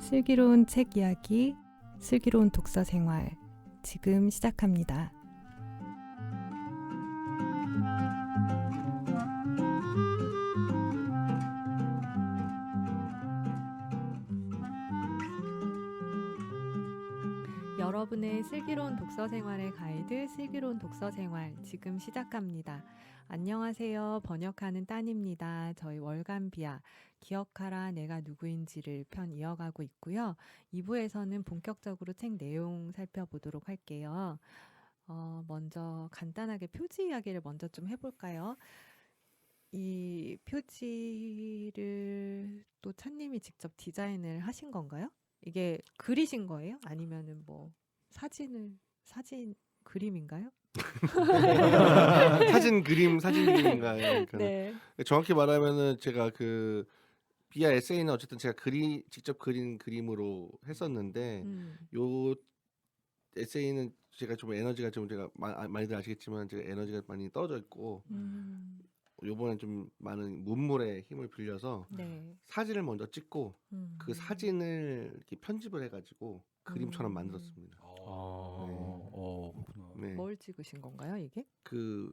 슬기로운 책 이야기, 슬기로운 독서 생활, 지금 시작합니다. 여러분의 슬기로운 독서 생활의 가이드, 슬기로운 독서 생활, 지금 시작합니다. 안녕하세요. 번역하는 딴입니다. 저희 월간 비아, 기억하라 내가 누구인지를 편 이어가고 있고요. 2부에서는 본격적으로 책 내용 살펴보도록 할게요. 먼저 간단하게 표지 이야기를 먼저 좀 해볼까요? 이 표지를 또 찬님이 직접 디자인을 하신 건가요? 이게 그리신 거예요? 아니면은 뭐 사진 그림인가요? 사진 그림인가요? 그러니까 네. 정확히 말하면은 제가 그 비아 에세이는 어쨌든 제가 직접 그린 그림으로 했었는데 요 에세이는 제가 좀 에너지가 좀 제가 많이들 아시겠지만 제가 에너지가 많이 떨어져 있고 요번엔 좀 많은 문물에 힘을 빌려서 네. 사진을 먼저 찍고 그 사진을 이렇게 편집을 해가지고 그림처럼 만들었습니다. 네. 뭘 찍으신 건가요, 이게? 그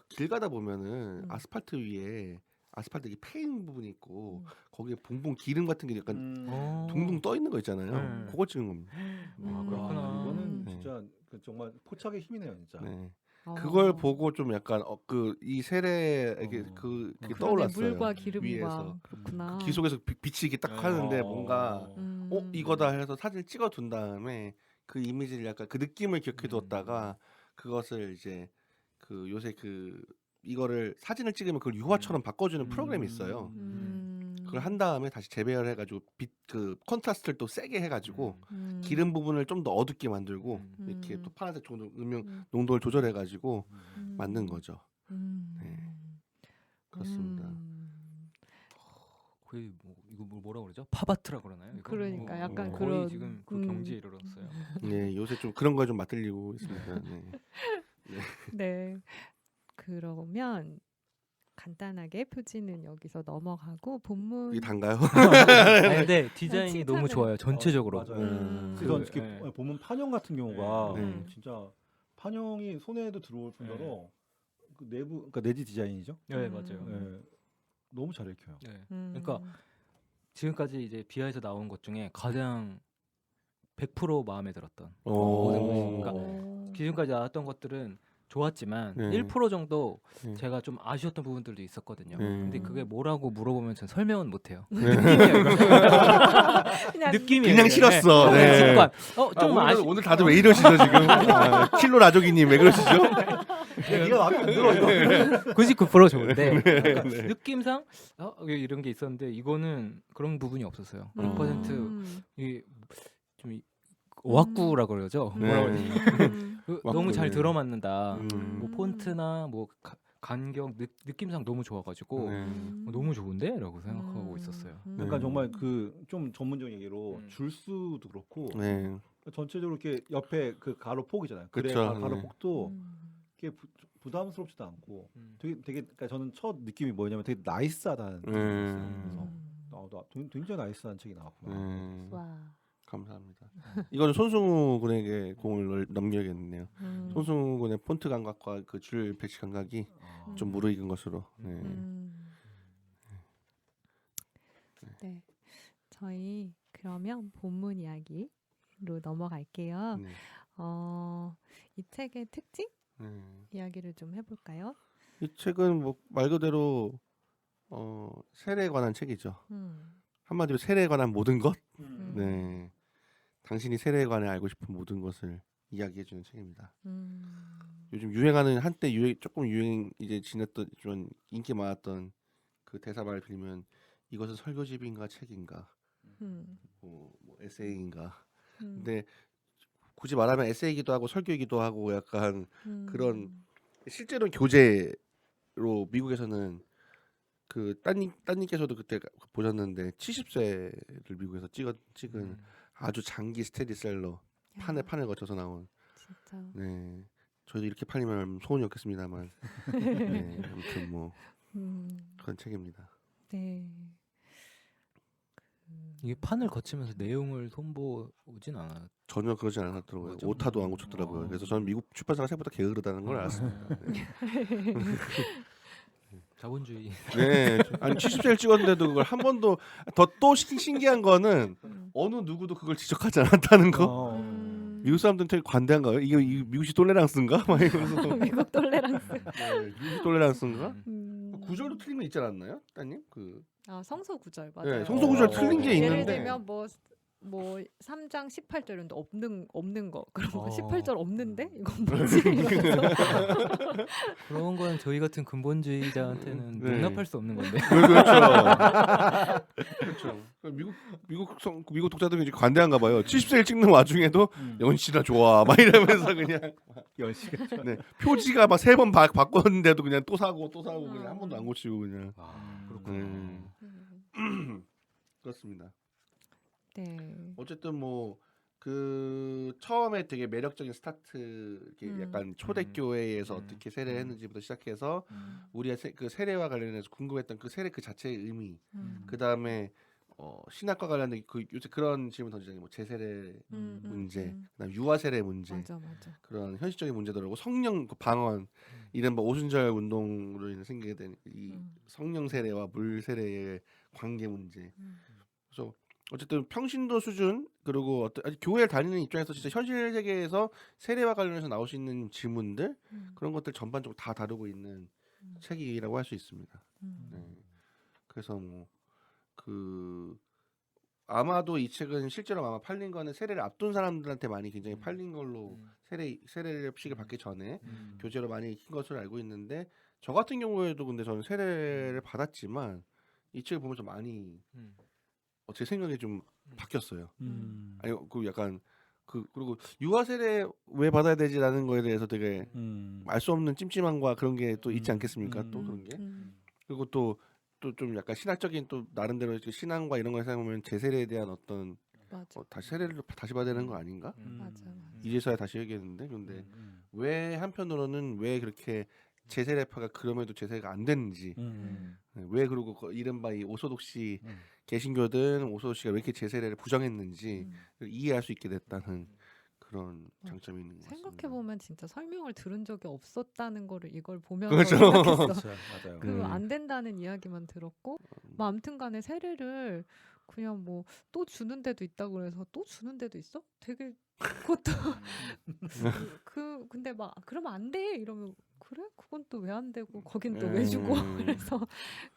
길 가다 보면은 아스팔트 위에 아스팔트 이게 패인 부분이 있고 거기에 봉봉 기름 같은 게 약간 둥둥 떠 있는 거 있잖아요. 그거 찍은 겁니다. 그렇구나. 이거는 네. 진짜 정말 포착의 힘이네요, 진짜. 네. 그걸 보고 좀 약간 이 세례 이게 그게 떠올랐어요. 물과 기름과 위에서. 그렇구나. 그 속에서 빛이 이렇게 딱 하는데 뭔가 이거다 해서 사진을 찍어둔 다음에 그 이미지를 약간 그 느낌을 기억해두었다가 그것을 이제 그 요새 이거를 사진을 찍으면 그걸 유화처럼 바꿔주는 프로그램이 있어요. 그걸 한 다음에 다시 재배열해가지고 그 컨트라스트를 또 세게 해가지고 기름 부분을 좀 더 어둡게 만들고 이렇게 또 파란색 정도 음영 농도를 조절해가지고 만든 거죠. 네. 그렇습니다. 거의 이거 뭐라 그러죠? 팝아트라 그러나요? 이거? 그러니까 약간 거의 그런 지금 그 경지에 이르렀어요. 네, 요새 좀 그런 걸 좀 맛들리고 있습니다. 네. 네. 그러면 간단하게 표지는 여기서 넘어가고 본문 이게 단가요? 근데 디자인이 너무 칭찬을- 좋아요. 전체적으로. 맞아요. 그, 그래서 특히 네. 보면 판형 같은 경우가 네. 진짜 판형이 손에도 들어올 뿐더러 그 내부, 그러니까 내지 디자인이죠. 네, 맞아요. 네. 너무 잘 읽혀요. 네. 그러니까 지금까지 이제 비하에서 나온 것 중에 가장 100% 마음에 들었던 모든 것이. 그러니까 기존까지 나왔던 것들은 좋았지만 네. 1% 정도 네. 제가 좀 아쉬웠던 부분들도 있었거든요. 네. 근데 그게 뭐라고 물어보면 전 설명은 못해요. 그냥 느낌이에요. 그냥 싫었어. 네. 직관. 좀 오늘 다들 왜 이러시죠 지금? 킬로 라조기님 왜 그러시죠? 네가 마음에 안 들어 이거. 99% 좋은데 약간 느낌상 이런 게 있었는데 이거는 그런 부분이 없었어요. 100% 좀 오학구라 그러죠. 뭐라 그러지? 너무 잘 들어맞는다. 뭐 폰트나 뭐 간격 느낌상 너무 좋아가지고 너무 좋은데라고 생각하고 있었어요. 그러니까 정말 그 좀 전문적인 얘기로 줄수도 그렇고 네. 전체적으로 이렇게 옆에 그 가로 폭이잖아요. 그래 그쵸. 가로 네. 폭도 이게 부담스럽지도 않고 되게 그러니까 저는 첫 느낌이 뭐냐면 되게 나이스하다는 느낌이었어요. 그래서 굉장히 나이스한 책이 나왔구나. 와. 감사합니다. 이거는 손승우 군에게 공을 넘겨야겠네요. 손승우 군의 폰트 감각과 그 줄 배치 감각이 좀 무르익은 것으로. 네. 네. 저희 그러면 본문 이야기로 넘어갈게요. 네. 이 책의 특징 네. 이야기를 좀 해볼까요? 이 책은 뭐 말 그대로 세례에 관한 책이죠. 한마디로 세례에 관한 모든 것. 네. 당신이 세례에 관해 알고 싶은 모든 것을 이야기해주는 책입니다. 요즘 유행하는 한때 조금 유행 이제 지났던 좀 인기 많았던 그 대사말 빌면 이것은 설교집인가 책인가, 뭐 에세이인가. 근데 굳이 말하면 에세이기도 하고 설교이기도 하고 약간 그런 실제로는 교재로 미국에서는 그 따님께서도 그때 보셨는데 70세를 미국에서 찍은 아주 장기 스테디셀러 판을 거쳐서 나온. 진짜. 네, 저희도 이렇게 팔리면 소원이 없겠습니다만. 네, 아무튼 뭐 그런 책입니다. 네. 이게 판을 거치면서 내용을 손보진 않아요. 전혀 그러지 않았더라고요. 그죠? 오타도 안 고쳤더라고요. 그래서 저는 미국 출판사가 생각보다 게으르다는 걸 알았습니다. 네. 자본주의. 네. 아니 70세를 찍었는데도 그걸 한 번도 또 신기한 거는 어느 누구도 그걸 지적하지 않았다는 거. 미국 사람들은 되게 관대한가요? 이게 미국식 톨레랑스인가? 막 이러면서 미국 톨레랑스. 네, 미국 톨레랑스인가? 음. 구절도 틀린 거 있지 않았나요, 따님? 아 성소 구절 맞아요. 네, 성소 구절 틀린 게 예를 있는데. 들면 뭐 3장 18절 이런데 없는 거 그럼 어. 18절 없는데 이건 뭐지? 이러면서 그런 건 저희 같은 근본주의자한테는 네. 용납할 수 없는 건데. 그렇죠. 그렇죠. 미국 독자들이 이제 관대한가 봐요. 70세를 찍는 와중에도 연씨나 좋아 막 이러면서 그냥 연식을 네, 표지가 막 3번 바꿨는데도 그냥 또 사고 그냥 한 번도 안 고치고 그냥. 그렇구나. 그렇습니다. 네. 어쨌든 뭐 그 처음에 되게 매력적인 스타트 이렇게 약간 초대교회에서 어떻게 세례를 했는지부터 시작해서 우리가 그 세례와 관련해서 궁금했던 그 세례 그 자체의 의미, 그 다음에 신학과 관련된 그 요새 그런 질문 던지잖아요. 뭐 제세례 문제, 그다음 유아 세례 문제, 맞아. 그런 현실적인 문제들하고 성령 그 방언, 이른바 오순절 운동으로 인해 생기게 된 이 성령 세례와 물 세례의 관계 문제. 그래서 어쨌든 평신도 수준 그리고 아니, 교회를 다니는 입장에서 진짜 현실 세계에서 세례와 관련해서 나올 수 있는 질문들 그런 것들 전반적으로 다 다루고 있는 책이라고 할 수 있습니다. 네. 그래서 뭐 그 아마도 이 책은 실제로 아마 팔린 거는 세례를 앞둔 사람들한테 많이 굉장히 팔린 걸로 세례식을 받기 전에 교재로 많이 읽힌 것으로 알고 있는데 저 같은 경우에도 근데 저는 세례를 받았지만 이 책을 보면서 많이 제 생각이 좀 바뀌었어요. 아니 그 약간 그리고 유아 세례 왜 받아야 되지라는 거에 대해서 되게 알 수 없는 찜찜함과 그런 게 또 있지 않겠습니까? 또 그런 게 그리고 또 좀 약간 신학적인 또 나름대로 신앙과 이런 걸 생각하면 제세례에 대한 어떤 맞아. 다시 세례를 다시 받아야 되는 거 아닌가? 맞아. 이제서야 다시 얘기했는데 근데 왜 한편으로는 왜 그렇게 제세례파가 그럼에도 제세가 안 됐는지 왜 그리고 이른바 이 오소독시 개신교든 오소독시가 왜 이렇게 제세례를 부정했는지 이해할 수 있게 됐다는 그런 장점이 있는 것 같습니다. 생각해 보면 진짜 설명을 들은 적이 없었다는 거를 이걸 보면서 그렇죠. 생각했어. 그렇죠. 맞아요. 그 안 된다는 이야기만 들었고, 뭐 아무튼간에 세례를 그냥 뭐 또 주는 데도 있다고 그래서 또 주는 데도 있어? 되게 그것도 근데 막 그러면 안 돼 이러면 그래? 그건 또 왜 안 되고 거긴 또 왜 주고 그래서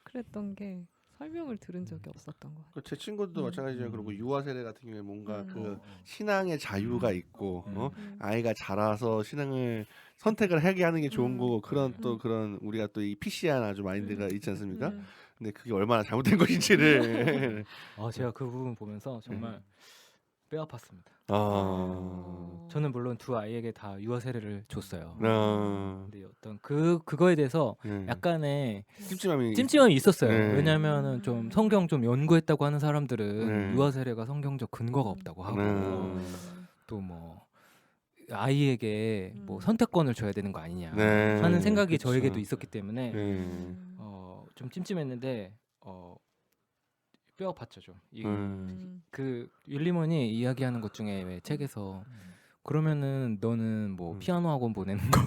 그랬던 게 설명을 들은 적이 없었던 것 같아요. 제 친구도 마찬가지죠. 그리고 유아 세례 같은 경우에 뭔가 그 신앙의 자유가 있고 아이가 자라서 신앙을 선택을 하게 하는 게 좋은 거고 그런 또 그런 우리가 또 이 PC한 아주 마인드가 있지 않습니까? 근데 그게 얼마나 잘못된 것인지를 제가 그 부분 보면서 정말 뼈 아팠습니다. 저는 물론 두 아이에게 다 유아 세례를 줬어요. 근데 어떤 그거에 대해서 약간의 찜찜함이 있었어요. 왜냐하면은 좀 성경 좀 연구했다고 하는 사람들은 유아 세례가 성경적 근거가 없다고 하고 또 뭐 아이에게 뭐 선택권을 줘야 되는 거 아니냐 하는 생각이 그쵸. 저에게도 있었기 때문에 좀 찜찜했는데 뼈 아팠죠 좀. 그 윌리먼이 이야기하는 것 중에 왜 책에서 그러면은 너는 뭐 피아노 학원 보내는 거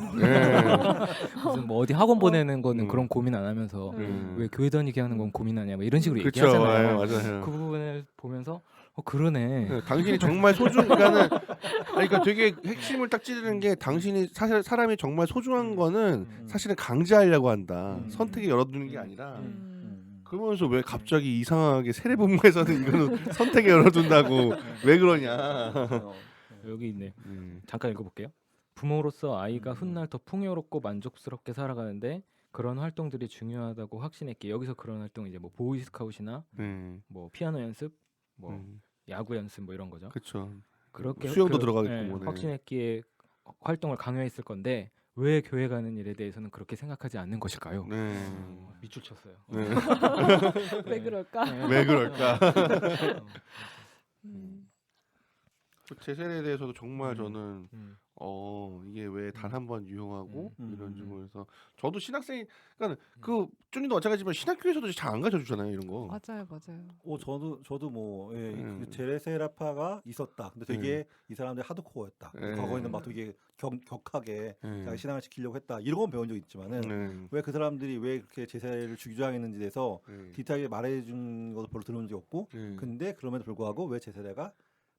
무슨 뭐 어디 학원 보내는 거는 그런 고민 안 하면서 왜 교회 다니게 하는 건 고민하냐 뭐 이런 식으로 그쵸, 얘기하잖아요. 맞아요. 그 부분을 보면서 그러네. 당신이 정말 그러니까 되게 핵심을 딱 찌르는 게 당신이 사실 사람이 정말 소중한 거는 사실은 강제하려고 한다. 선택에 열어두는 게 아니라 그러면서 왜 갑자기 이상하게 세례본부에서는 이거는 선택에 열어둔다고 왜 그러냐. 여기 있네. 잠깐 읽어볼게요. 부모로서 아이가 훗날 더 풍요롭고 만족스럽게 살아가는데 그런 활동들이 중요하다고 확신했기에 여기서 그런 활동 이제 뭐 보이스카웃이나 뭐 피아노 연습, 뭐 야구 연습 뭐 이런 거죠. 그렇죠. 그렇게 수영도 들어가겠고 뭐, 네. 확신했기에 활동을 강요했을 건데 왜 교회 가는 일에 대해서는 그렇게 생각하지 않는 것일까요? 밑줄 쳤어요. 왜 그럴까? 왜 그럴까? 제 세례에 대해서도 정말 저는 이게 왜 단 한 번 유용하고 이런 음. 식으로 저도 신학생 그러니까 그 쭈니도 마찬가지지만 신학교에서도 잘 안 가르쳐 주잖아요 이런 거. 맞아요, 맞아요. 저도 뭐 그 음. 제레세라파가 있었다. 근데 되게 이 사람들 하드코어였다. 음. 과거에는 막 되게 격하게 자기 음. 신앙을 지키려고 했다. 이런 건 배운 적 있지만은 왜 그 사람들이 왜 그렇게 제세를 주장했는지에 대해서 디테일하게 말해준 것도 별로 들은 적이 없고, 근데 그럼에도 불구하고 왜 제세례가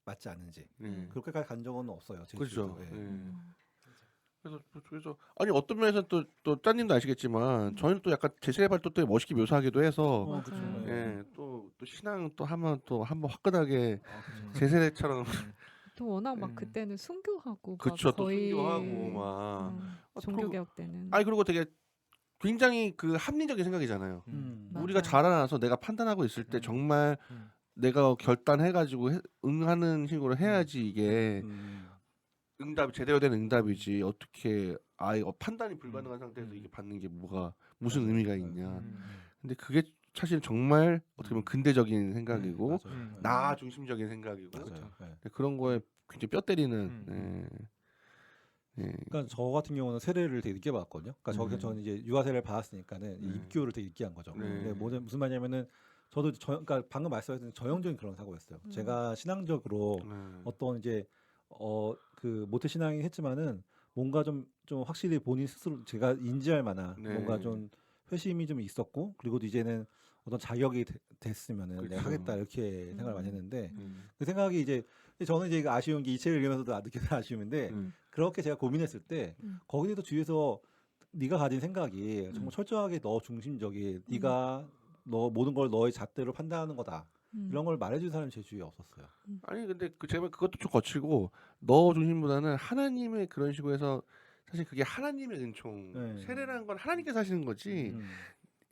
맞지 않는지 그렇게까지 간 적은 없어요. 제 그렇죠. 주위에도. 예. 그래서 아니 어떤 면에서 또 짠님도 아시겠지만 저희는 또 약간 제세례 발도 또 멋있게 묘사하기도 해서 맞아요. 그쵸. 예, 또 신앙 또 하면 또 한번 화끈하게 그쵸. 제세례처럼 또 워낙 막 음. 그때는 순교하고 막 그쵸 또 거의 순교하고 막 종교개혁 때는 아니 그리고 되게 굉장히 그 합리적인 생각이잖아요. 맞아요. 우리가 자라나서 내가 판단하고 있을 때 정말 내가 결단해가지고 응하는 식으로 해야지 이게 응답이 제대로 된 응답이지 어떻게 아예 판단이 불가능한 상태에서 이게 받는 게 무슨 의미가 있냐. 근데 그게 사실 정말 어떻게 보면 근대적인 생각이고 맞아요. 나 중심적인 생각이고 맞아요. 예. 그런 거에 굉장히 뼈 때리는 그러니까 저 같은 경우는 세례를 되게 늦게 받았거든요. 그러니까 저는 이제 유아 세례를 받았으니까는 이 입교를 되게 늦게 한 거죠. 근데 무슨 말이냐면은 저도 그러니까 방금 말씀하신 전형적인 그런 사고였어요. 제가 신앙적으로 어떤 이제 그 모태 신앙이 했지만은 뭔가 좀 확실히 본인 스스로 제가 인지할 만한 뭔가 좀 회심이 좀 있었고, 그리고 이제는 어떤 자격이 됐으면은 내가 그쵸. 하겠다 이렇게 생각을 많이 했는데 그 생각이 이제 저는 이제 아쉬운 게 이 책을 읽으면서도 느끼는 아쉬움인데 그렇게 제가 고민했을 때 거기에도 주위에서 네가 가진 생각이 정말 철저하게 너 중심적인 네가 너 모든 걸 너의 잣대로 판단하는 거다. 이런 걸 말해준 사람이 제 주위에 없었어요. 아니 근데 제발 그것도 좀 거칠고 너 중심보다는 하나님의 그런 식으로 해서 사실 그게 하나님의 은총 세례라는 건 하나님께서 하시는 거지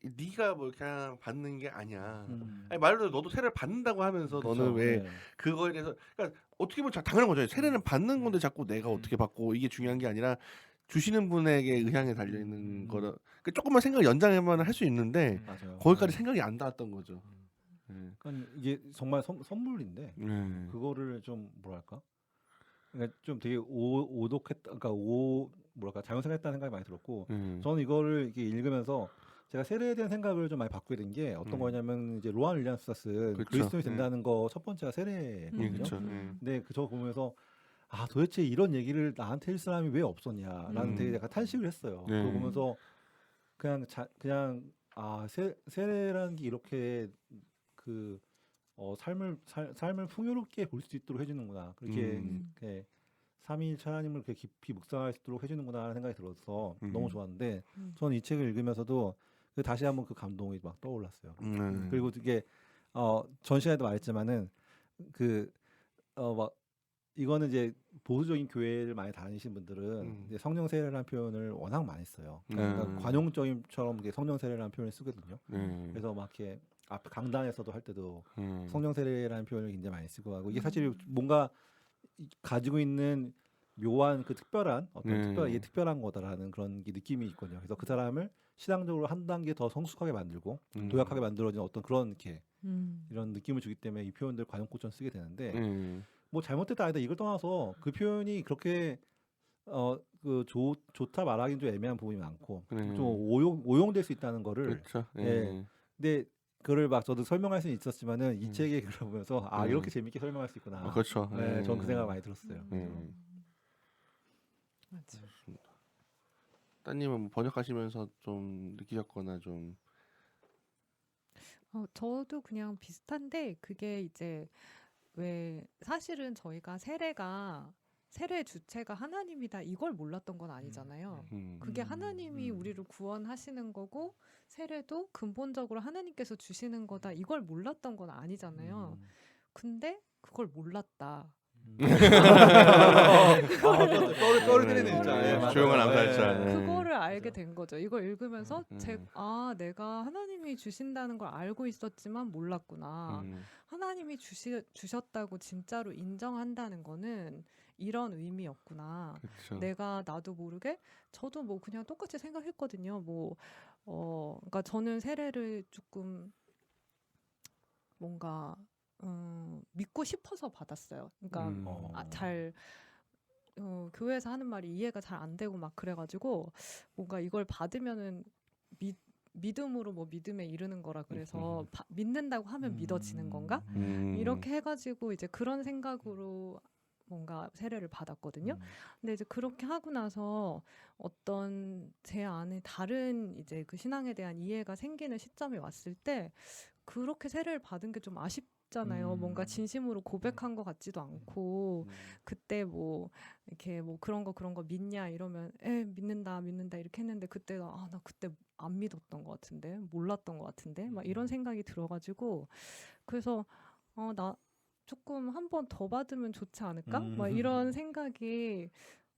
네가 뭐 그냥 받는 게 아니야. 아니 말로 너도 세례를 받는다고 하면서 그쵸. 너는 왜 그거에 대해서 그러니까 어떻게 보면 당연한 거죠. 세례는 받는 건데 자꾸 내가 어떻게 받고 이게 중요한 게 아니라 주시는 분에게 의향에 달려 있는 거라. 그러니까 조금만 생각을 연장하면 할 수 있는데 맞아요. 거기까지 생각이 안 닿았던 거죠. 그러니까 이게 정말 선물인데 그거를 좀 뭐랄까? 그러니까 좀 되게 오독했다, 그러니까 뭐랄까 잘못생각했다는 생각이 많이 들었고, 저는 이거를 이렇게 읽으면서 제가 세례에 대한 생각을 좀 많이 바꾸게 된 게 어떤 거냐면 이제 로안 윌리엄스가 쓴 그쵸. 그리스도인이 된다는 거 첫 번째가 세례거든요. 그렇죠. 근데 저 보면서 도대체 이런 얘기를 나한테 할 사람이 왜 없었냐라는 되게 약간 탄식을 했어요. 그거 보면서 그냥 세례라는 게 이렇게 그 삶을 풍요롭게 볼 수 있도록 해주는구나. 그렇게 삼위일체 하나님을 그렇게 깊이 묵상할 수 있도록 해주는구나 하는 생각이 들어서 너무 좋았는데, 저는 이 책을 읽으면서도 다시 한번 그 감동이 막 떠올랐어요. 그리고 이게 전 시간에도 말했지만은 막 이거는 이제 보수적인 교회를 많이 다니신 분들은 이제 성령 세례라는 표현을 워낙 많이 써요. 그러니까 관용적인처럼 성령 세례라는 표현을 쓰거든요. 그래서 막 이렇게 앞 강단에서도 할 때도 성령 세례라는 표현을 굉장히 많이 쓰고 하고, 이게 사실 뭔가 가지고 있는 묘한 그 특별한 이게 특별한 거다라는 그런 게 느낌이 있거든요. 그래서 그 사람을 신앙적으로 한 단계 더 성숙하게 만들고 도약하게 만들어진 어떤 그런 이런 느낌을 주기 때문에 이 표현들 관용구처럼 쓰게 되는데, 뭐 잘못됐다 아니다 이걸 떠나서 그 표현이 그렇게 좋다 말하기는 좀 애매한 부분이 많고 좀 오용될 수 있다는 거를 그렇죠. 근데 그거를 막 저도 설명할 수는 있었지만은 이 책에 그걸 보면서 이렇게 재밌게 설명할 수 있구나. 그렇죠. 네, 전 그 생각 많이 들었어요. 맞아. 따님은 뭐 번역하시면서 좀 느끼셨거나 좀 저도 그냥 비슷한데 그게 이제 왜 사실은 저희가 세례 주체가 하나님이다 이걸 몰랐던 건 아니잖아요. 그게 하나님이 우리를 구원하시는 거고 세례도 근본적으로 하나님께서 주시는 거다 이걸 몰랐던 건 아니잖아요. 근데 그걸 몰랐다. 뼈를 때리네 진짜. 조용한 암살자. 그거를 알게 된 거죠. 이걸 읽으면서 내가 하나님이 주신다는 걸 알고 있었지만 몰랐구나. 하나님이 주셨다고 진짜로 인정한다는 거는 이런 의미였구나. 그쵸. 나도 모르게 저도 뭐 그냥 똑같이 생각했거든요. 그러니까 저는 세례를 조금 뭔가 믿고 싶어서 받았어요. 그러니까 교회에서 하는 말이 이해가 잘 안 되고 막 그래가지고 뭔가 이걸 받으면은 믿음으로 뭐 믿음에 이르는 거라 그래서 믿는다고 하면 믿어지는 건가? 이렇게 해가지고 이제 그런 생각으로 뭔가 세례를 받았거든요. 근데 이제 그렇게 하고 나서 어떤 제 안에 다른 이제 그 신앙에 대한 이해가 생기는 시점이 왔을 때 그렇게 세례를 받은 게 좀 아쉽잖아요. 뭔가 진심으로 고백한 것 같지도 않고 그때 뭐 이렇게 뭐 그런 거 믿냐 이러면 믿는다 이렇게 했는데 그때 나 그때 안 믿었던 것 같은데 몰랐던 것 같은데 막 이런 생각이 들어가지고 그래서 나 조금 한 번 더 받으면 좋지 않을까? 막 이런 생각이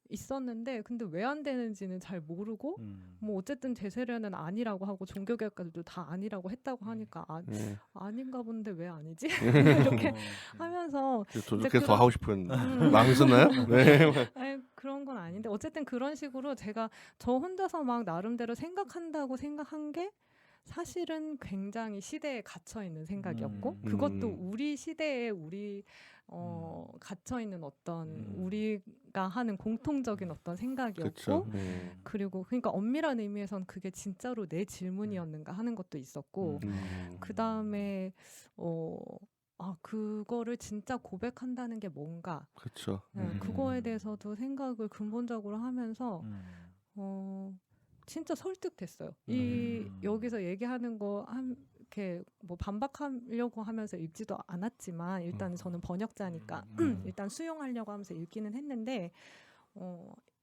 있었는데 근데 왜 안 되는지는 잘 모르고 뭐 어쨌든 제 세례는 아니라고 하고 종교개혁가들도 다 아니라고 했다고 하니까 아닌가 본데 왜 아니지? 이렇게 하면서 도둑해서 더 하고 싶은 마음이 있었나요? 네. 아니, 그런 건 아닌데 어쨌든 그런 식으로 제가 저 혼자서 막 나름대로 생각한다고 생각한 게 사실은 굉장히 시대에 갇혀 있는 생각이었고 그것도 우리 시대에 갇혀 있는 어떤 우리가 하는 공통적인 어떤 생각이었고 그쵸. 그리고 그러니까 엄밀한 의미에선 그게 진짜로 내 질문이었는가 하는 것도 있었고 그 다음에 그거를 진짜 고백한다는 게 뭔가 그렇죠. 그거에 대해서도 생각을 근본적으로 하면서 진짜 설득됐어요. 여기서 얘기하는 거 이렇게 뭐 반박하려고 하면서 읽지도 않았지만 일단 저는 번역자니까 일단 수용하려고 하면서 읽기는 했는데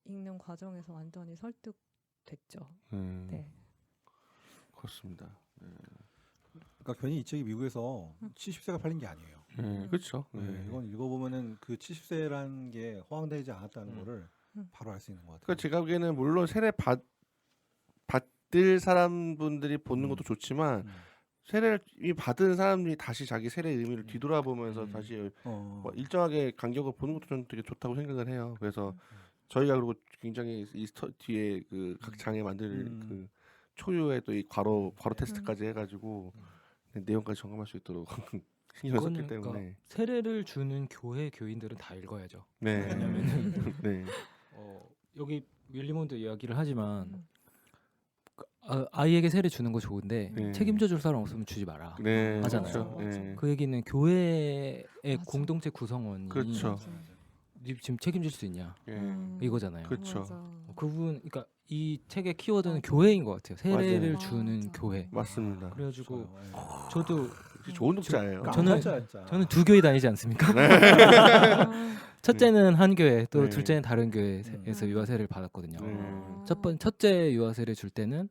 읽는 과정에서 완전히 설득됐죠. 네. 그렇습니다. 그러니까 괜히 이 책이 미국에서 70세가 팔린 게 아니에요. 그렇죠. 이건 읽어보면은 그 70세라는 게 허황되지 않았다는 거를 바로 알 수 있는 것 같아요. 그러니까 제가 보기에는 물론 세례 받을 사람분들이 보는 것도 좋지만 세례를 받은 사람들이 다시 자기 세례의 의미를 뒤돌아보면서 다시 뭐 일정하게 간격을 보는 것도 저는 되게 좋다고 생각을 해요. 그래서 저희가 그리고 굉장히 이 뒤에 그 각 장에 만들 그 초유의 또 이 괄호 테스트까지 해가지고 내용까지 점검할 수 있도록 신경을 썼기 때문에 그러니까 세례를 주는 교회 교인들은 다 읽어야죠. 네. 왜냐면은 네. 여기 윌리몬드 이야기를 하지만 아이에게 세례 주는 거 좋은데 책임져 줄 사람 없으면 주지 마라. 네. 하잖아요. 그렇죠. 그 얘기는 교회의 맞아. 공동체 구성원이 그렇죠. 네 지금 책임질 수 있냐 이거잖아요. 그렇죠. 그분 그러니까 이 책의 키워드는 교회인 것 같아요. 세례를 맞아요. 주는 맞아. 교회. 맞습니다. 그래가지고 저도 좋은 독자예요. 저는 두 교회 다니지 않습니까? 첫째는 한 교회, 또 둘째는 다른 교회에서 유아세례를 받았거든요. 첫째 유아세례 줄 때는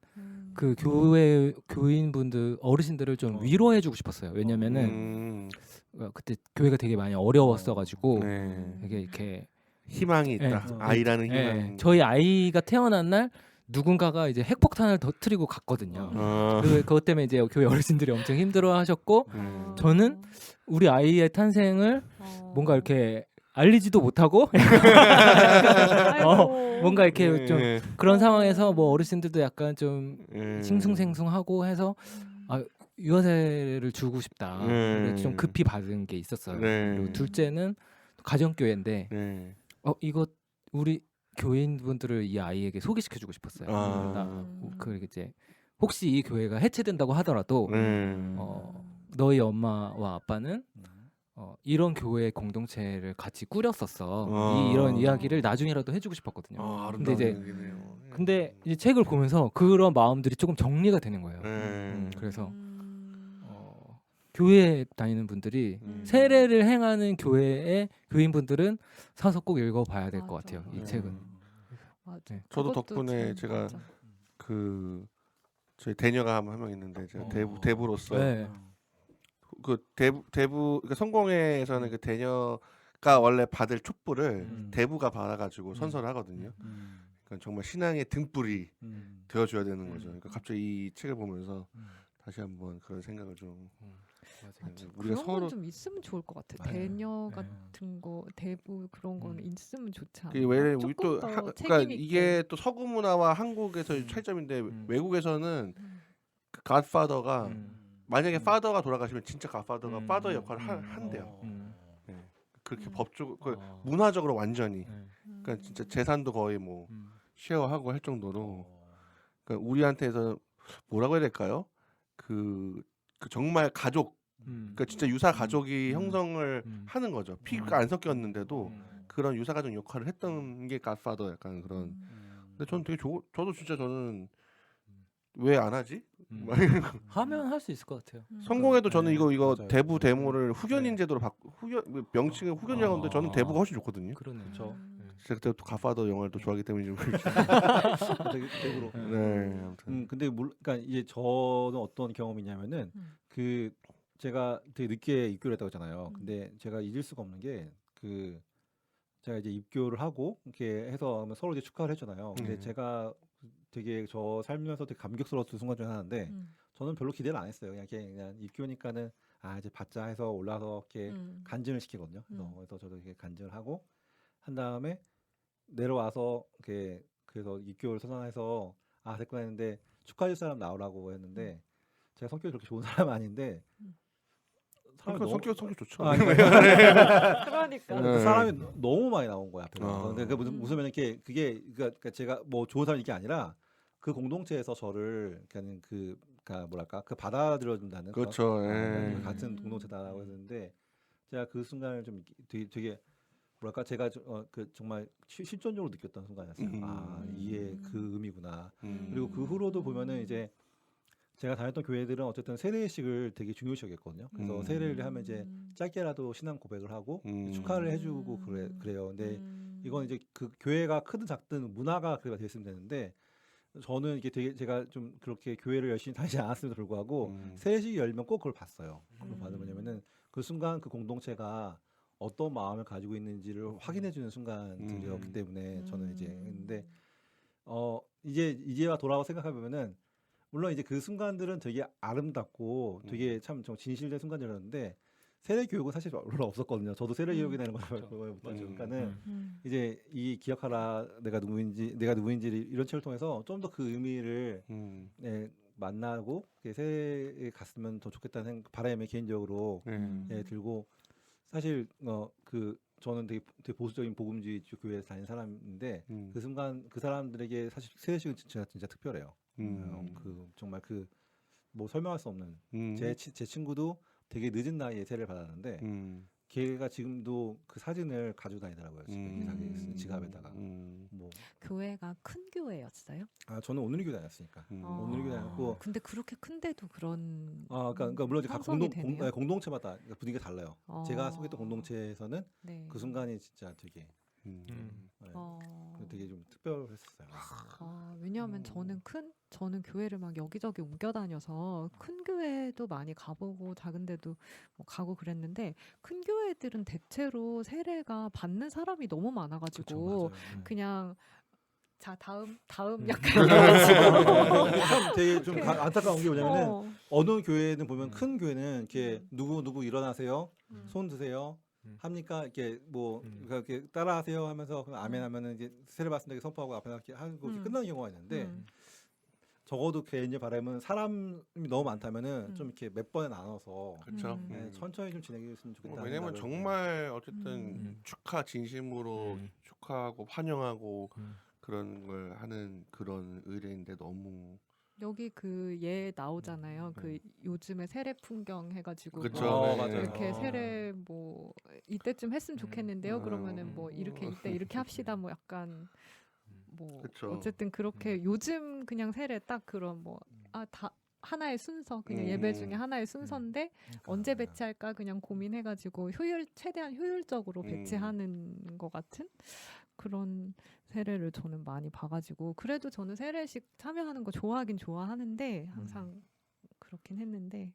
그 교회 교인분들 어르신들을 좀 위로해주고 싶었어요. 왜냐면은 그때 교회가 되게 많이 어려웠어가지고 되게 이렇게 희망이 있다. 아이라는 희망. 저희 아이가 태어난 날 누군가가 이제 핵폭탄을 터뜨리고 갔거든요. 그것 때문에 이제 교회 어르신들이 엄청 힘들어하셨고 저는 우리 아이의 탄생을 뭔가 이렇게 알리지도 못하고 뭔가 이렇게 좀 그런 상황에서 뭐 어르신들도 약간 좀 싱숭생숭하고 해서 유아세례를 주고 싶다. 그래서 좀 급히 받은 게 있었어요. 그리고 둘째는 가정교회인데 이거 우리 교인분들을 이 아이에게 소개시켜주고 싶었어요. 그 이제 혹시 이 교회가 해체된다고 하더라도 너희 엄마와 아빠는 이런 교회 공동체를 같이 꾸렸었어. 이런 이야기를 나중에라도 해주고 싶었거든요. 근데 이제 책을 보면서 그런 마음들이 조금 정리가 되는 거예요. 그래서 교회에 다니는 분들이 세례를 행하는 교회의 교인분들은 사서 꼭 읽어봐야 될 것 같아요. 이 책은. 맞아. 저도 덕분에 제가 맞아. 그 저희 대녀가 한 명 있는데 제가 대부로서 그 대부 그러니까 성공회에서는 그 대녀가 원래 받을 촛불을 대부가 받아가지고 선서를 하거든요. 그러니까 정말 신앙의 등불이 되어줘야 되는 거죠. 그러니까 갑자기 이 책을 보면서 다시 한번 그런 생각을 좀 우리가 그런 서로 건 좀 있으면 좋을 것 같아. 대녀 같은 거, 대부 그런 거는 있으면 좋지 않아? 왜 우리 또 그러니까 이게 또 서구 문화와 한국에서의 차이점인데 외국에서는 그 갓파더가 만약에 파더가 돌아가시면 진짜 갓파더가 파더 역할을 한대요. 그렇게 법적 문화적으로 완전히 그러니까 진짜 재산도 거의 뭐 음. 쉐어하고 할 정도로 어. 그러니까 우리한테서 뭐라고 해야 될까요? 그 정말 가족 그러니까 진짜 유사 가족이 형성을 하는 거죠. 피가 안 섞였는데도 그런 유사 가족 역할을 했던 게 갓파더 약간 그런. 근데 저는 되게 저도 진짜 저는 왜 안 하지? 막 하면 할 수 있을 것 같아요. 성공해도 저는 네, 이거 맞아요. 대부 데모를 후견인 제도로 명칭을 후견이라고 하는데 저는 아. 대부가 훨씬 좋거든요. 그러네요. 그쵸. 제가 그때부터 갓파더 영화를 또 좋아하기 때문에 좀 그렇죠. 되게 대부로. 네, 아무튼. 근데 그러니까 이제 저는 어떤 경험이냐면은 그 제가 되게 늦게 입교를 했다고 했잖아요. 근데 제가 잊을 수가 없는 게 그 제가 이제 입교를 하고 이렇게 해서 서로 이제 축하를 했잖아요. 근데 제가 되게 저 살면서 되게 감격스러웠던 순간 중에 하나인데 저는 별로 기대를 안 했어요. 그냥 입교니까는 이제 받자 해서 올라서 이렇게 간증을 시키거든요. 그래서 저도 이렇게 간증을 하고 한 다음에 내려와서 이렇게 그래서 입교를 선언해서 됐구나 했는데 축하해줄 사람 나오라고 했는데 제가 성격이 그렇게 좋은 사람은 아닌데 사람이 성격 좋죠. 그러니까. 그 사람이 너무 많이 나온 거야 앞에서. 아. 그러니까 무슨 그게 그러니까 제가 뭐 좋은 사람이 게 아니라 그 공동체에서 저를 그냥 그러니까 뭐랄까 그 받아들여 준다는 그렇죠. 예. 같은 공동체다라고 했는데 제가 그 순간을 좀 되게 뭐랄까 제가 그 정말 실존적으로 느꼈던 순간이었어요. 이게 그 의미구나. 그리고 그 후로도 보면은 이제 제가 다녔던 교회들은 어쨌든 세례식을 되게 중요시 여겼거든요. 그래서 세례를 하면 이제 짧게라도 신앙 고백을 하고 축하를 해주고 그래요. 근데 이건 이제 그 교회가 크든 작든 문화가 그래가 됐으면 되는데 저는 이게 되게 제가 좀 그렇게 교회를 열심히 다니지 않았음에도 불구하고 세례식이 열면 꼭 그걸 봤어요. 그걸 받으면 뭐냐면은 그 순간 그 공동체가 어떤 마음을 가지고 있는지를 확인해주는 순간들이었기 때문에 저는 이제 했는데 이제와 돌아와 생각해보면은 물론 이제 그 순간들은 되게 아름답고 되게 참 진실된 순간이었는데 세례 교육은 사실 별로 없었거든요. 저도 세례 교육이 되는 걸 별로 못하죠. 그러니까는 이제 이 기억하라 내가 누구인지 이런 책을 통해서 좀 더 그 의미를 만나고 세례에 갔으면 더 좋겠다는 바람에 개인적으로 들고 사실 저는 되게 보수적인 복음주의 교회에서 다닌 사람인데 그 순간 그 사람들에게 사실 세례식은 진짜 특별해요. 정말 뭐 설명할 수 없는 제 친구도 되게 늦은 나이에 세례를 받았는데 걔가 지금도 그 사진을 가지고 다니더라고요. 자기 지갑에다가. 뭐 교회가 큰 교회였어요? 저는 오늘교회 다녔으니까. 오늘교회 다녔고. 근데 그렇게 큰데도 그런. 그러니까 물론 이제 각 공동체마다 분위기가 달라요. 제가 속했던 공동체에서는 네. 그 순간이 진짜 되게 되게 좀 특별했었어요. 왜냐하면 저는 교회를 막 여기저기 옮겨 다녀서 큰 교회도 많이 가보고 작은 데도 뭐 가고 그랬는데 큰 교회들은 대체로 세례가 받는 사람이 너무 많아가지고 그냥 자 다음 약간 참 되게 좀 안타까운 게 뭐냐면은 어느 교회는 보면 큰 교회는 이렇게 누구 일어나세요, 손 드세요. 합니까? 이렇게 뭐 이렇게 따라하세요 하면서 아멘 하면은 이제 세례 받습니다 선포하고 앞에 이렇게 하고 끝나는 경우가 있는데 적어도 개인의 바람은 사람이 너무 많다면은 좀 이렇게 몇 번에 나눠서 그렇죠. 천천히 좀 진행했으면 좋겠다. 왜냐면 정말 어쨌든 진심으로 축하하고 환영하고 그런 걸 하는 그런 의례인데 너무 여기 그 예 나오잖아요. 그 요즘에 세례 풍경 해가지고 그쵸, 뭐 맞아요. 이렇게 세례 뭐 이때쯤 했으면 좋겠는데요. 그러면은 뭐 이때 이렇게 합시다. 뭐 약간 뭐 그쵸. 어쨌든 그렇게 요즘 그냥 세례 딱 그런 뭐 다 하나의 순서 그냥 예배 중에 하나의 순서인데 언제 배치할까 그냥 고민해가지고 최대한 효율적으로 배치하는 것 같은 그런 세례를 저는 많이 봐가지고 그래도 저는 세례식 참여하는 거 좋아하긴 좋아하는데 항상 그렇긴 했는데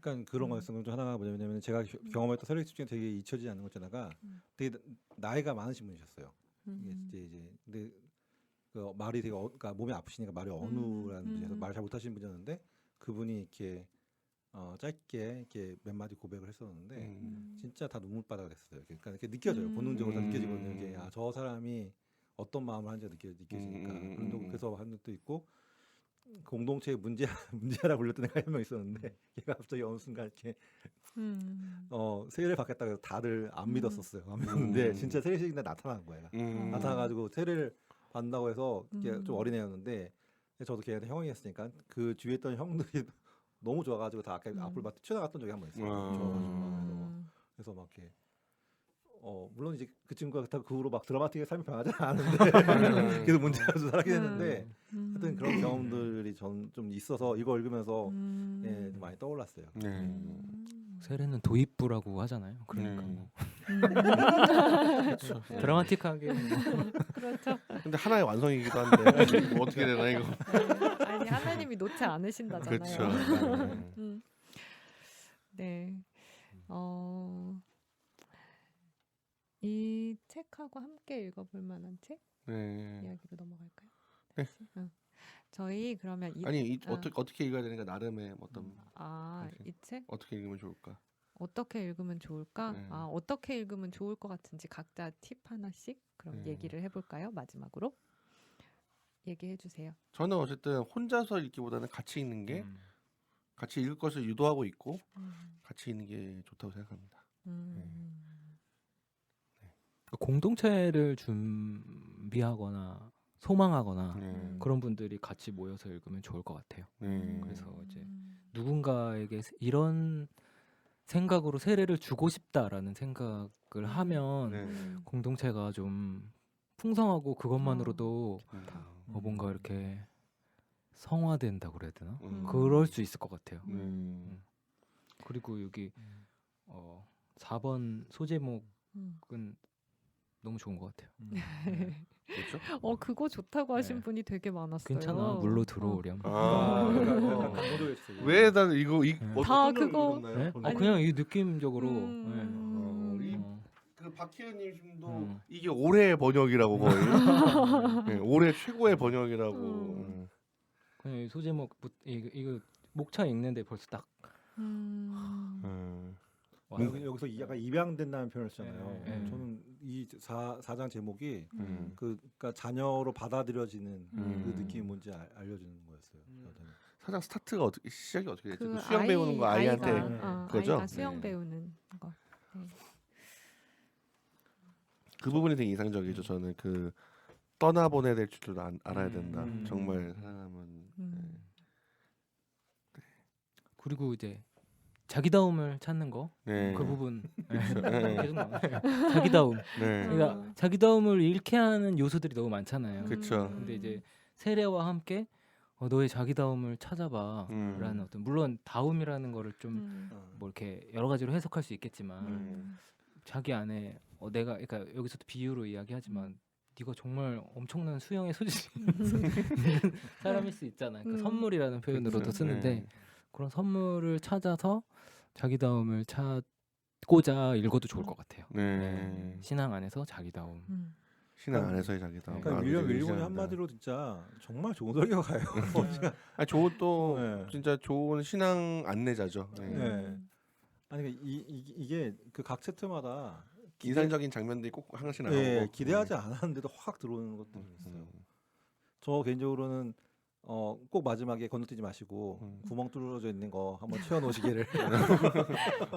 그러니까 그런 거였어요. 좀 하나가 뭐냐면 제가 경험했던 세례식 중에 되게 잊혀지지 않는 것 중에가 되게 나이가 많으신 분이셨어요. 이제 근데 그 말이 되게 그러니까 몸이 아프시니까 말이 어눌한 분이셔서 말 잘 못하시는 분이었는데 그분이 이렇게 짧게 이렇게 몇 마디 고백을 했었는데 진짜 다 눈물바다가 됐어요. 그러니까 이렇게 느껴져요. 본능적으로 다 느껴지거든요. 이게 저 사람이 어떤 마음을 하는지가 느껴지니까 그래서 하는 것도 있고 공동체의 문제라 불렸던 애가 한 명 있었는데 걔가 갑자기 어느 순간 이렇게 세례를 받겠다고 해서 다들 안 믿었었어요. 안 믿었는데 진짜 세례식 날 나타난 거예요. 나타나가지고 세례를 받는다고 해서 걔 좀 어린애였는데 저도 걔한테 형이 했으니까 그 주위에 있던 형들이 너무 좋아가지고 다 앞을 막 튀어나갔던 적이 한 번 있어요. 그래서 막 이렇게 물론 이제 그 친구가 그 후로 막 드라마틱하게 삶이 변하지 않았는데 계속 문제가 좀 살긴 했는데 하여튼 그런 경험들이 전 좀 있어서 이거 읽으면서 예, 좀 많이 떠올랐어요. 세례는 도입부라고 하잖아요. 그러니까 뭐 그렇죠. 드라마틱하게 그렇죠. 근데 하나의 완성이기도 한데 뭐 어떻게 되나 이거. 아니 하나님이 놓지 않으신다잖아요. 그렇죠. 네. 이 책하고 함께 읽어볼 만한 책 네. 이야기로 넘어갈까요? 네. 다시? 저희 그러면 어떻게 읽어야 되는가 나름의 어떤 이 책 어떻게 읽으면 좋을까? 어떻게 읽으면 좋을까? 네. 어떻게 읽으면 좋을 것 같은지 각자 팁 하나씩 그럼 얘기를 해볼까요? 마지막으로 얘기해 주세요. 저는 어쨌든 혼자서 읽기보다는 같이 읽는 게 같이 읽을 것을 유도하고 있고 같이 읽는 게 좋다고 생각합니다. 공동체를 준비하거나 소망하거나 그런 분들이 같이 모여서 읽으면 좋을 것 같아요. 그래서 이제 누군가에게 이런 생각으로 세례를 주고 싶다라는 생각을 하면 공동체가 좀 풍성하고 그것만으로도 뭔가 이렇게 성화된다고 그래야 되나? 그럴 수 있을 것 같아요. 그리고 여기 4번 소제목은 너무 좋은 것 같아요. 그렇죠? 그거 좋다고 하신 분이 되게 많았어요. 괜찮아, 물로 들어오렴. 왜 다들 이거 다 그거 네? 아니, 그냥 이 느낌적으로. 우리 그 박희은님도 이게 올해의 번역이라고 거의 네, 올해 최고의 번역이라고. 그냥 이 소제목 이거 목차 읽는데 벌써 딱. 여기서 약간 입양된다는 표현을 쓰잖아요. 저는 이 4장 제목이 그러니까 자녀로 받아들여지는 그 느낌이 뭔지 알려주는 거였어요. 사장 스타트가 시작이 어떻게 됐죠? 그 수영 배우는 거 아이한테 그거죠? 아이가 수영 배우는 거. 그 부분이 되게 인상적이죠. 저는 그 떠나보내야 될 줄도 알아야 된다. 정말 사람은 그리고 이제 자기다움을 찾는 거. 네. 그 부분 계속 나와요. 자기다움. 네. 그러니까 자기다움을 잃게 하는 요소들이 너무 많잖아요. 그렇죠. 근데 이제 세례와 함께 너의 자기다움을 찾아봐라는 어떤 물론 다움이라는 거를 좀 뭐 이렇게 여러 가지로 해석할 수 있겠지만 자기 안에 내가 그러니까 여기서도 비유로 이야기하지만 네가 정말 엄청난 수영의 소질이 있는 사람일 수 있잖아요. 그러니까 선물이라는 표현으로도 쓰는데 그런 선물을 찾아서 자기다움을 찾고자 읽어도 좋을 것 같아요. 네. 신앙 안에서 자기다움. 신앙 안에서의 자기다움. 그러니까 윌리엄 윌리엄이 한마디로 진짜 정말 좋은 설교가 가요. 좋은 또 진짜 좋은 신앙 안내자죠. 네. 아니 이게 그 각 챕터마다 인상적인 장면들이 꼭 하나씩 나오고 기대하지 않았는데도 확 들어오는 것들이 있어요. 저 개인적으로는 꼭 마지막에 건너뛰지 마시고 구멍 뚫어져 있는 거 한번 채워 놓으시기를.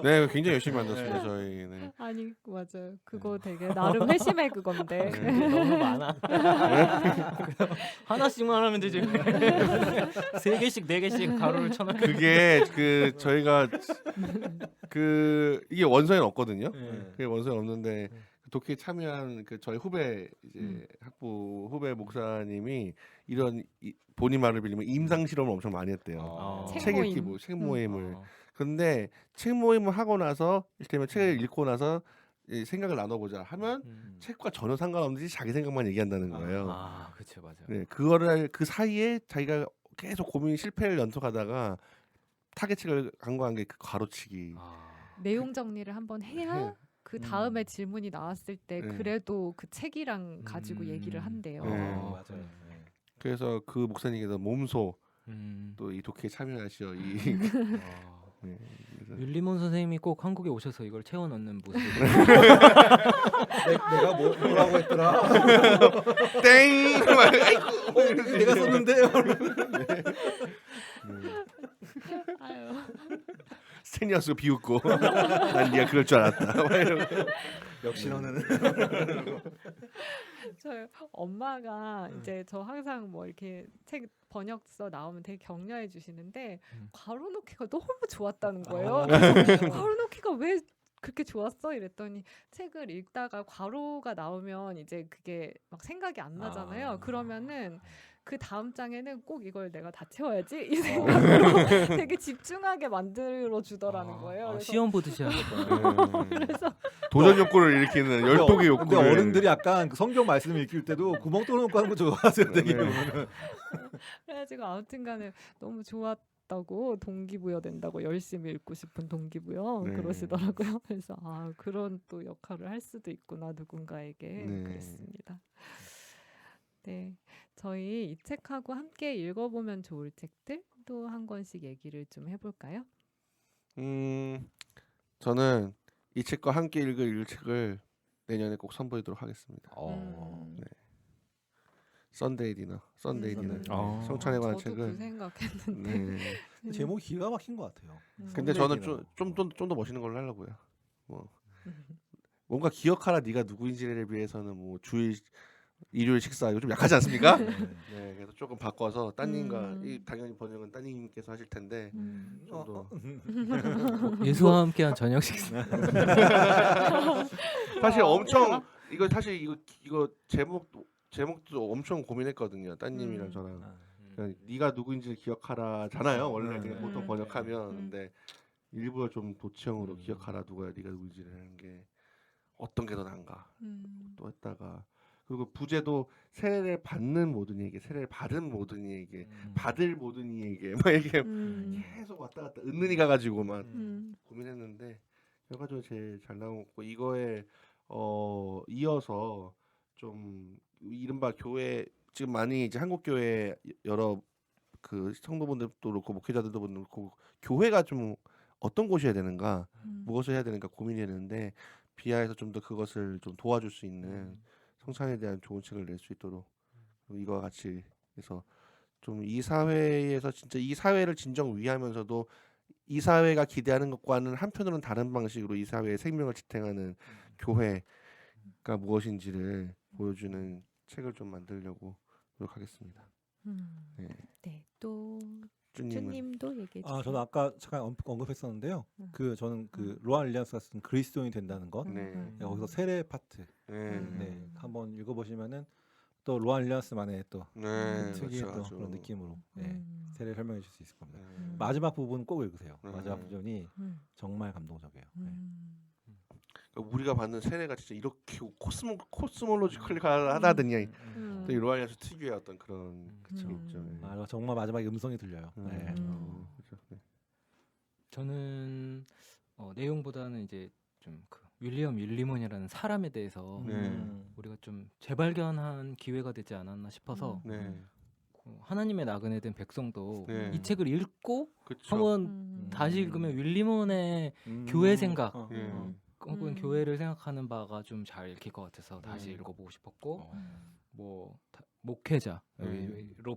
네, 굉장히 열심히 만들었습니다. 저희. 네. 아니 맞아요. 그거 되게 나름 회심의 그건데. 너무 많아. 하나씩만 하면 되지. 3개씩 4개씩 가로를 쳐놔. 그게 그 저희가 이게 원서에 없거든요. 그게 원서에 없는데 독해에 참여한 그 저희 후배 이제 학부 후배 목사님이 이런 본인 말을 빌리면 임상 실험을 엄청 많이 했대요. 책 읽기 책 모임을. 근데 책 모임을 하고 나서 이를테면 책을 읽고 나서 생각을 나눠보자 하면 책과 전혀 상관없는지 자기 생각만 얘기한다는 거예요. 그렇죠, 맞아요. 네, 그거를 그 사이에 자기가 계속 고민 실패를 연속하다가 타겟책을 간과한 게 그 가로치기. 내용 정리를 한번 해야 그 다음에 질문이 나왔을 때 그래도 그 책이랑 가지고 얘기를 한대요. 맞아요. 그래서 그 목사님께서 몸소 또 이 독해에 참여하시어 네, 그래서 윌리몬 선생님이 꼭 한국에 오셔서 이걸 채워 넣는 모습. 내가 뭐라고 했더라? 땡! 아이고, 내가 썼는데요. 아유. 스탠리어스가 비웃고 난 네가 그럴 줄 알았다. 막 이러고. 역시 너는 저희 엄마가 이제 저 항상 뭐 이렇게 책 번역서 나오면 되게 격려해 주시는데 괄호 넣기가 너무 좋았다는 거예요. 괄호 넣기가 왜 그렇게 좋았어? 이랬더니 책을 읽다가 괄호가 나오면 이제 그게 막 생각이 안 나잖아요. 그러면은 그 다음 장에는 꼭 이걸 내가 다 채워야지 이 생각으로 되게 집중하게 만들어 주더라는 거예요. 그래서 시험 보듯이 하겠다. 그래서 도전 욕구를 일으키는 열독의 근데 욕구를. 어른들이 약간 그 성경 말씀 읽을 때도 구멍 뚫어놓고 하는 거 좋아하세요. 되게 네. 보면은. 그래가지고 아무튼간에 너무 좋았다고 동기부여 된다고 열심히 읽고 싶은 동기부여 네. 그러시더라고요. 그래서 아 그런 또 역할을 할 수도 있구나 누군가에게 네. 그랬습니다. 네, 저희 이 책하고 함께 읽어보면 좋을 책들 또 한 권씩 얘기를 좀 해볼까요? 저는 이 책과 함께 읽을 책을 내년에 꼭 선보이도록 하겠습니다. 네. 썬데이 디너. 성찬에 관한 저도 책을. 그 생각했는데 네. 제목이 기가 막힌 것 같아요. 근데 썬데이 저는 디너. 좀 더 멋있는 걸로 하려고요. 뭐 뭔가 기억하라 네가 누구인지를 비해서는 뭐 주일 일요일 식사 이거 좀 약하지 않습니까? 네, 그래서 조금 바꿔서 따님과 당연히 번역은 따님께서 하실 텐데 좀 더 예수와 함께한 저녁 식사. 사실 엄청 이거 사실 이거 제목도 엄청 고민했거든요. 따님이랑 저랑. 그러니까 네가 누구인지를 기억하라잖아요. 원래 그냥 보통 번역하면 근데 일부러 좀 도치형으로 기억하라 누가 네가 누구인지를 하는 게 어떤 게 더 나은가 또 했다가 그리고 부제도 세례를 받는 모든 이에게 세례를 받은 모든 이에게 받을 모든 이에게 막 이렇게 계속 왔다 갔다 은근히 가가지고 막 고민했는데 결과적으로 제일 잘 나왔고 이거에 이어서 좀 이른바 교회 지금 많이 이제 한국 교회 여러 그 성도분들도 그렇고 목회자들도 그렇고 교회가 좀 어떤 곳이어야 되는가 무엇을 해야 되는가 고민이 되는데 비하에서 좀 더 그것을 좀 도와줄 수 있는 성찬에 대한 좋은 책을 낼 수 있도록 이거와 같이 해서 좀 이 사회에서 진짜 이 사회를 진정 위하면서도 이 사회가 기대하는 것과는 한편으로는 다른 방식으로 이 사회의 생명을 지탱하는 교회가 무엇인지를 보여주는 책을 좀 만들려고 노력하겠습니다. 네. 네, 또 쭈님은 주님도 얘기해 주세요. 저는 아까 잠깐 언급했었는데요. 저는 그 로안 윌리엄스가 쓴 그리스도인이 된다는 것. 네. 거기서 세례 파트. 네, 한번 읽어보시면은 또 로안 윌리엄스만의 또 특이한 또 그런 느낌으로 세례를 설명해 줄 수 있을 겁니다. 마지막 부분 꼭 읽으세요. 마지막 부분이 정말 감동적이에요. 우리가 받는 세례가 진짜 이렇게 코스몰로지컬하다더니 또 이 로얄리아스 특유의 어떤 그런 그쵸. 정말 마지막에 음성이 들려요. 그렇죠. 네. 저는 내용보다는 이제 좀 그 윌리몬이라는 사람에 대해서 우리가 좀 재발견한 기회가 되지 않았나 싶어서 하나님의 나그네 된 백성도 이 책을 읽고 그쵸. 한번 다시 읽으면 윌리몬의 교회 생각 혹은 교회를 생각하는 바가 좀 잘 읽힐 것 같아서 다시 읽어보고 싶었고 뭐 목회자로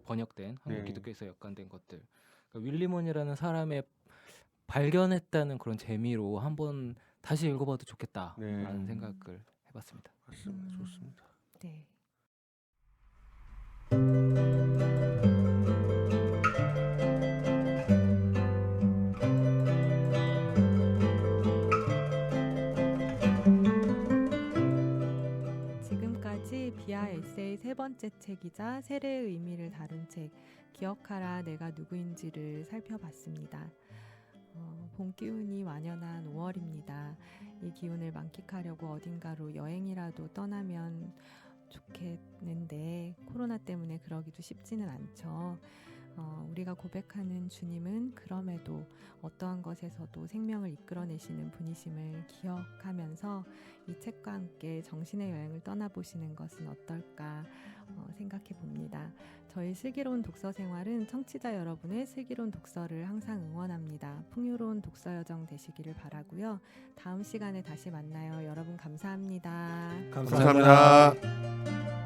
번역된 한국 기독교에서 역관된 것들 그러니까 윌리몬이라는 사람의 발견했다는 그런 재미로 한번 다시 읽어봐도 좋겠다라는 생각을 해봤습니다. 맞습니다. 좋습니다. 네. 지금까지 비아 에세이 세 번째 책이자 세례의 의미를 다룬 책 기억하라 내가 누구인지를 살펴봤습니다. 봄 기운이 완연한 5월입니다. 이 기운을 만끽하려고 어딘가로 여행이라도 떠나면 좋겠는데 코로나 때문에 그러기도 쉽지는 않죠. 우리가 고백하는 주님은 그럼에도 어떠한 것에서도 생명을 이끌어내시는 분이심을 기억하면서 이 책과 함께 정신의 여행을 떠나보시는 것은 어떨까 생각해 봅니다. 저희 슬기로운 독서 생활은 청취자 여러분의 슬기로운 독서를 항상 응원합니다. 풍요로운 독서 여정 되시기를 바라고요. 다음 시간에 다시 만나요. 여러분 감사합니다. 감사합니다. 감사합니다.